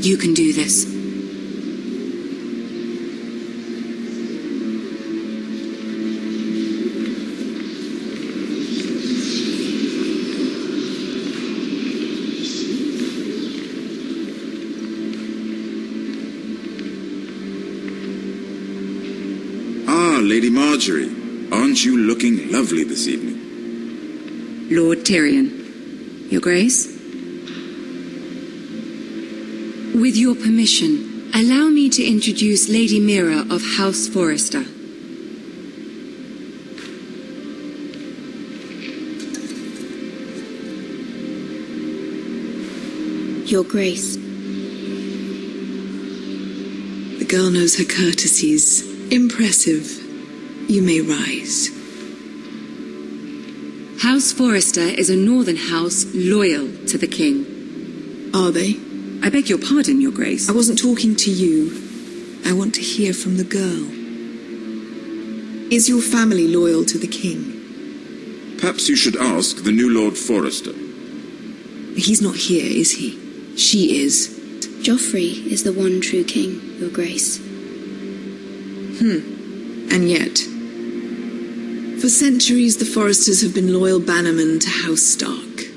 You can do this. Lady Marjorie, aren't you looking lovely this evening? Lord Tyrion, Your Grace? With your permission, allow me to introduce Lady Mira of House Forrester. Your Grace. The girl knows her courtesies. Impressive. You may rise. House Forrester is a northern house loyal to the king. Are they? I beg your pardon, Your Grace. I wasn't talking to you. I want to hear from the girl. Is your family loyal to the king? Perhaps you should ask the new Lord Forrester. He's not here, is he? She is. Joffrey is the one true king, Your Grace. And yet, for centuries the Forresters have been loyal bannermen to House Stark,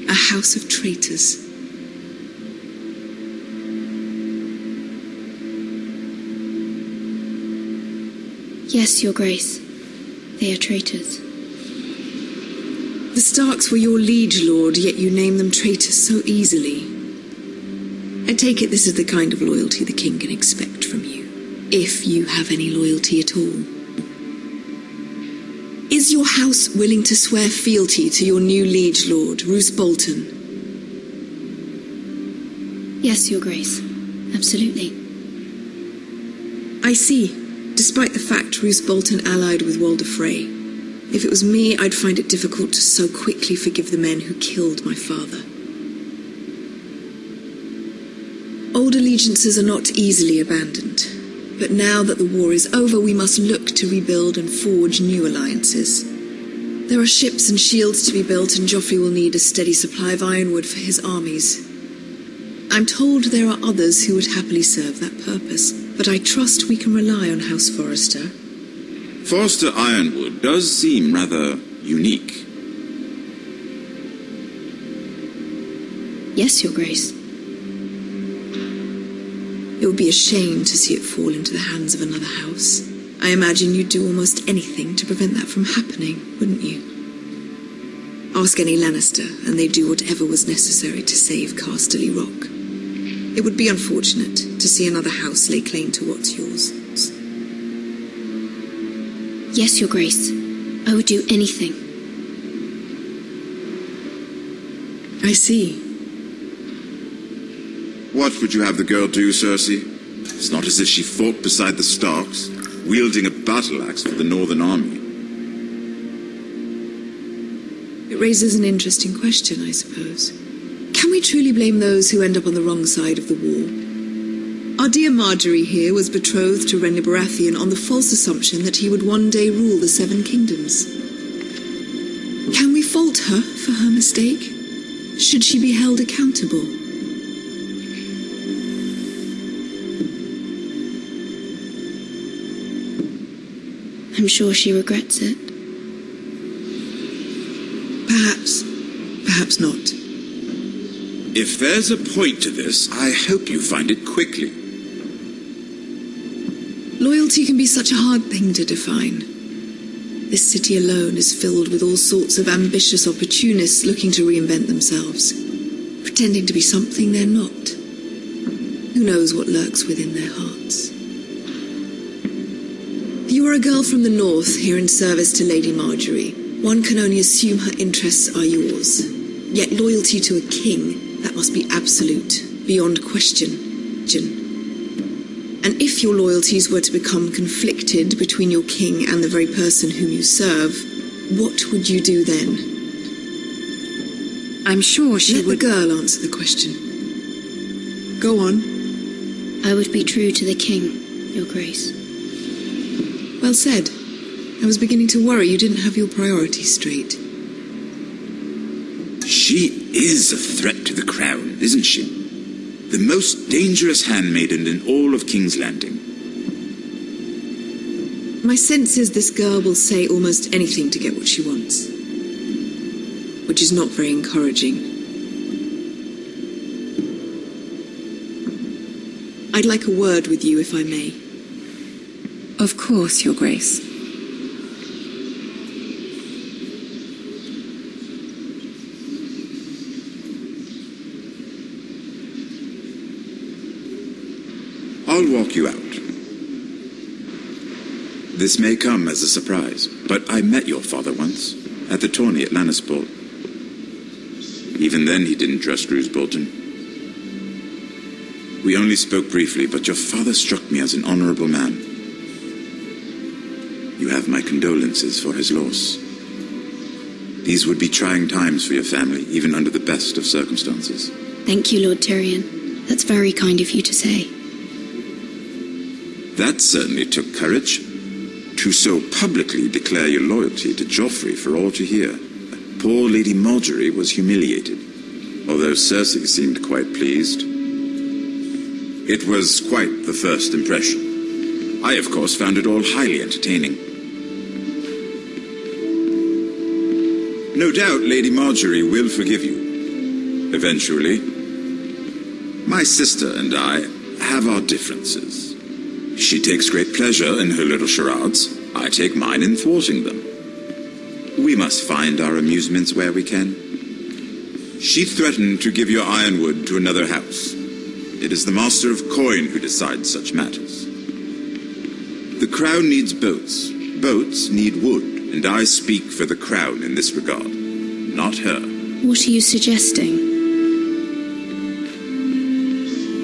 a house of traitors. Yes, Your Grace. They are traitors. The Starks were your liege lord, yet you name them traitors so easily. I take it this is the kind of loyalty the king can expect from you. If you have any loyalty at all. Is your house willing to swear fealty to your new liege lord, Roose Bolton? Yes, Your Grace. Absolutely. I see. Despite the fact Roose Bolton allied with Walder Frey. If it was me, I'd find it difficult to so quickly forgive the men who killed my father. Old allegiances are not easily abandoned. But now that the war is over, we must look to rebuild and forge new alliances. There are ships and shields to be built, and Joffrey will need a steady supply of ironwood for his armies. I'm told there are others who would happily serve that purpose, but I trust we can rely on House Forrester. Forrester ironwood does seem rather unique. Yes, Your Grace. It would be a shame to see it fall into the hands of another house. I imagine you'd do almost anything to prevent that from happening, wouldn't you? Ask any Lannister, and they'd do whatever was necessary to save Casterly Rock. It would be unfortunate to see another house lay claim to what's yours. Yes, Your Grace. I would do anything. I see. What would you have the girl do, Cersei? It's not as if she fought beside the Starks, wielding a battle-axe for the Northern Army. It raises an interesting question, I suppose. Can we truly blame those who end up on the wrong side of the war? Our dear Marjorie here was betrothed to Renly Baratheon on the false assumption that he would one day rule the Seven Kingdoms. Can we fault her for her mistake? Should she be held accountable? I'm sure she regrets it. Perhaps. Perhaps not. If there's a point to this, I hope you find it quickly. Loyalty can be such a hard thing to define. This city alone is filled with all sorts of ambitious opportunists looking to reinvent themselves, pretending to be something they're not. Who knows what lurks within their hearts? You are a girl from the north, here in service to Lady Marjorie. One can only assume her interests are yours. Yet loyalty to a king, that must be absolute, beyond question. And if your loyalties were to become conflicted between your king and the very person whom you serve, what would you do then? I'm sure she would... Let the girl answer the question. Go on. I would be true to the king, Your Grace. Well said. I was beginning to worry you didn't have your priorities straight. She is a threat to the crown, isn't she? The most dangerous handmaiden in all of King's Landing. My sense is this girl will say almost anything to get what she wants. Which is not very encouraging. I'd like a word with you, if I may. Of course, Your Grace. I'll walk you out. This may come as a surprise, but I met your father once, at the tourney at Lannisport. Even then he didn't trust Roose Bolton. We only spoke briefly, but your father struck me as an honorable man. You have my condolences for his loss. These would be trying times for your family, even under the best of circumstances. Thank you, Lord Tyrion. That's very kind of you to say. That certainly took courage. To so publicly declare your loyalty to Joffrey for all to hear. Poor Lady Margaery was humiliated, although Cersei seemed quite pleased. It was quite the first impression. I, of course, found it all highly entertaining. No doubt Lady Margaery will forgive you. Eventually. My sister and I have our differences. She takes great pleasure in her little charades. I take mine in thwarting them. We must find our amusements where we can. She threatened to give your ironwood to another house. It is the Master of Coin who decides such matters. The crown needs boats. Boats need wood, and I speak for the crown in this regard, not her. What are you suggesting?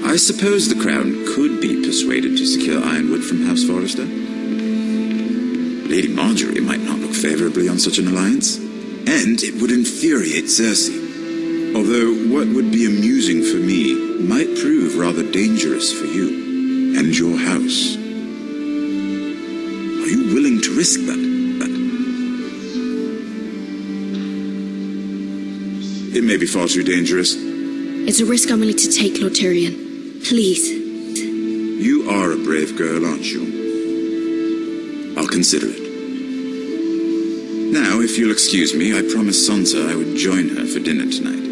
I suppose the crown could be persuaded to secure ironwood from House Forrester. Lady Margaery might not look favorably on such an alliance, and it would infuriate Cersei. Although what would be amusing for me might prove rather dangerous for you and your house. Are you willing to risk that? It may be far too dangerous. It's a risk I'm willing to take, Lord Tyrion. Please. You are a brave girl, aren't you? I'll consider it. Now, if you'll excuse me, I promised Sansa I would join her for dinner tonight.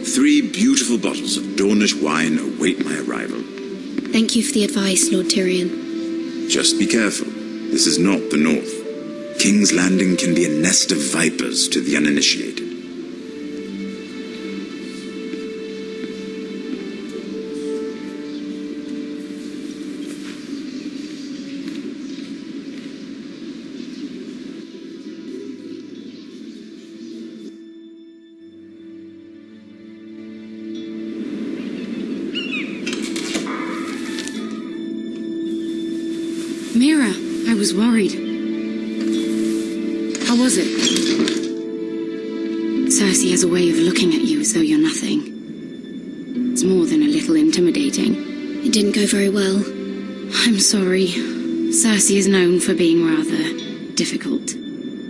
3 beautiful bottles of Dornish wine await my arrival. Thank you for the advice, Lord Tyrion. Just be careful. This is not the North. King's Landing can be a nest of vipers to the uninitiated. Mira, I was worried. How was it? Cersei has a way of looking at you as though you're nothing. It's more than a little intimidating. It didn't go very well. I'm sorry. Cersei is known for being rather difficult.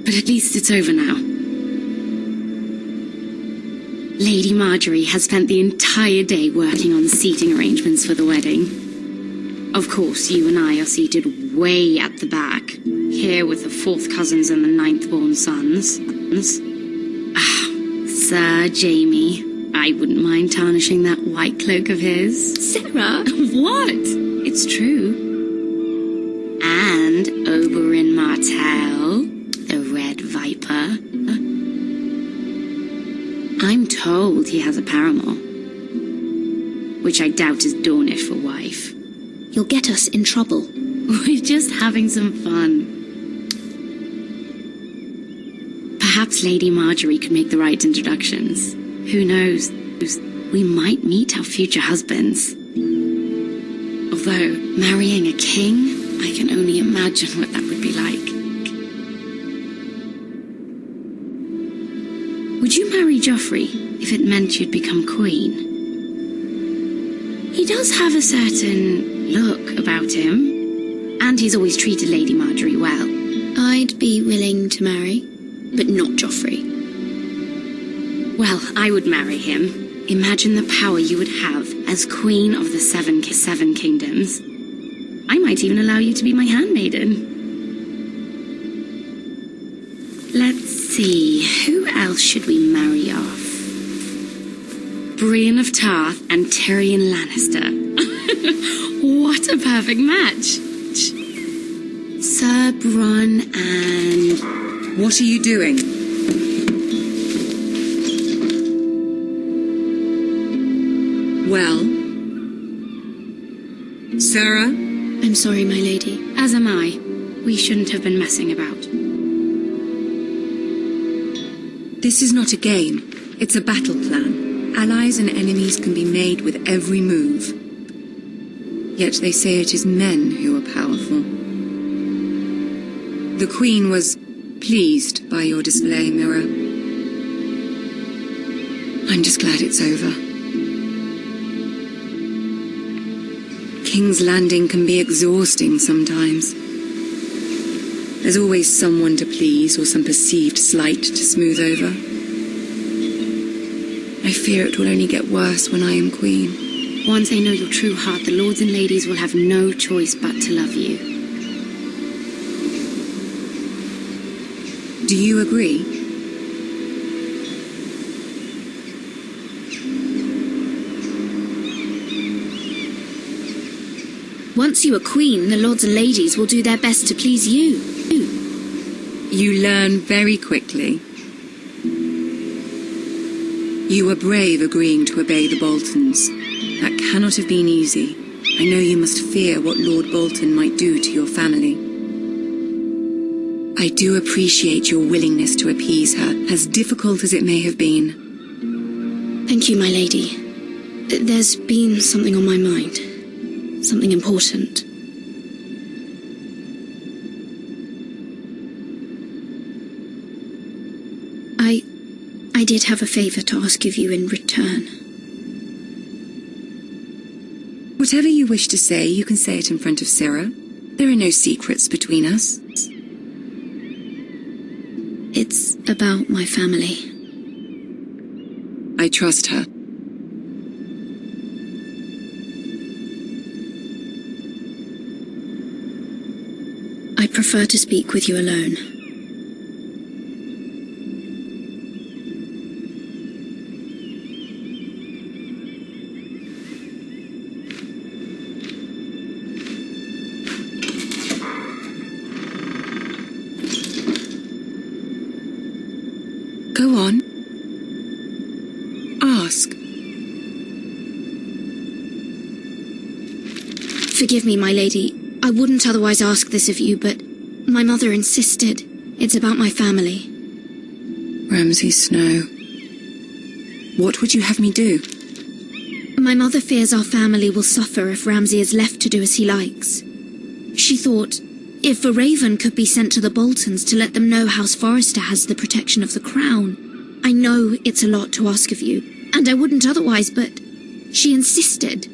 But at least it's over now. Lady Margaery has spent the entire day working on seating arrangements for the wedding. Of course, you and I are seated way at the back, here with the 4th cousins and the 9th-born sons. Sir Jaime, I wouldn't mind tarnishing that white cloak of his. Sarah? What? It's true. And Oberyn Martell, the Red Viper. I'm told he has a paramour, which I doubt is Dornish for wife. You'll get us in trouble. We're just having some fun. Perhaps Lady Margaery could make the right introductions. Who knows? We might meet our future husbands. Although, marrying a king, I can only imagine what that would be like. Would you marry Joffrey if it meant you'd become queen? He does have a certain look about him, and he's always treated Lady Margaery well. I'd be willing to marry, but not Joffrey. Well, I would marry him, Imagine the power you would have as Queen of the Seven Kingdoms. I might even allow you to be my handmaiden. Let's see, who else should we marry off? Brienne of Tarth and Tyrion Lannister. What a perfect match. Sir Bronn and... What are you doing? Well? Sarah? I'm sorry, my lady. As am I. We shouldn't have been messing about. This is not a game. It's a battle plan. Allies and enemies can be made with every move. Yet they say it is men who are powerful. The Queen was pleased by your display, Mira. I'm just glad it's over. King's Landing can be exhausting sometimes. There's always someone to please or some perceived slight to smooth over. I fear it will only get worse when I am Queen. Once I know your true heart, the lords and ladies will have no choice but to love you. Do you agree? Once you are queen, the lords and ladies will do their best to please you. You learn very quickly. You were brave agreeing to obey the Boltons. That cannot have been easy. I know you must fear what Lord Bolton might do to your family. I do appreciate your willingness to appease her, as difficult as it may have been. Thank you, my lady. There's been something on my mind. Something important. I did have a favor to ask of you in return. Whatever you wish to say, you can say it in front of Sarah. There are no secrets between us. It's about my family. I trust her. I prefer to speak with you alone. Go on. Ask. Forgive me, my lady. I wouldn't otherwise ask this of you, but my mother insisted. It's about my family. Ramsay Snow. What would you have me do? My mother fears our family will suffer if Ramsay is left to do as he likes. She thought, if a raven could be sent to the Boltons to let them know House Forrester has the protection of the crown. I know it's a lot to ask of you, and I wouldn't otherwise, but she insisted.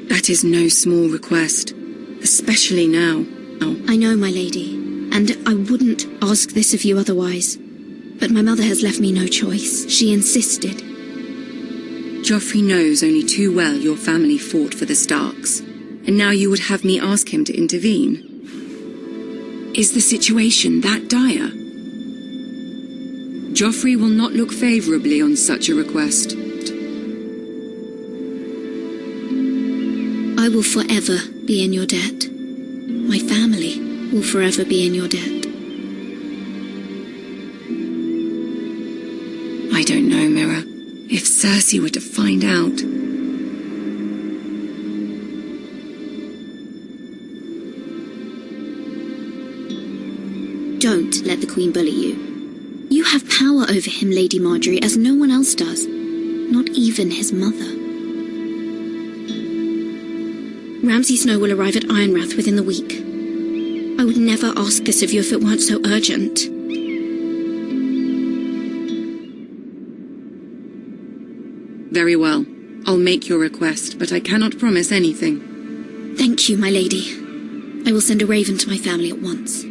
That is no small request, especially now. I know, my lady, and I wouldn't ask this of you otherwise. But my mother has left me no choice. She insisted. Joffrey knows only too well your family fought for the Starks, and now you would have me ask him to intervene. Is the situation that dire? Joffrey will not look favorably on such a request. I will forever be in your debt. My family will forever be in your debt. I don't know, Mira. If Cersei were to find out... Don't let the Queen bully you. You have power over him, Lady Marjorie, as no one else does. Not even his mother. Ramsay Snow will arrive at Ironrath within the week. I would never ask this of you if it weren't so urgent. Very well. I'll make your request, but I cannot promise anything. Thank you, my lady. I will send a raven to my family at once.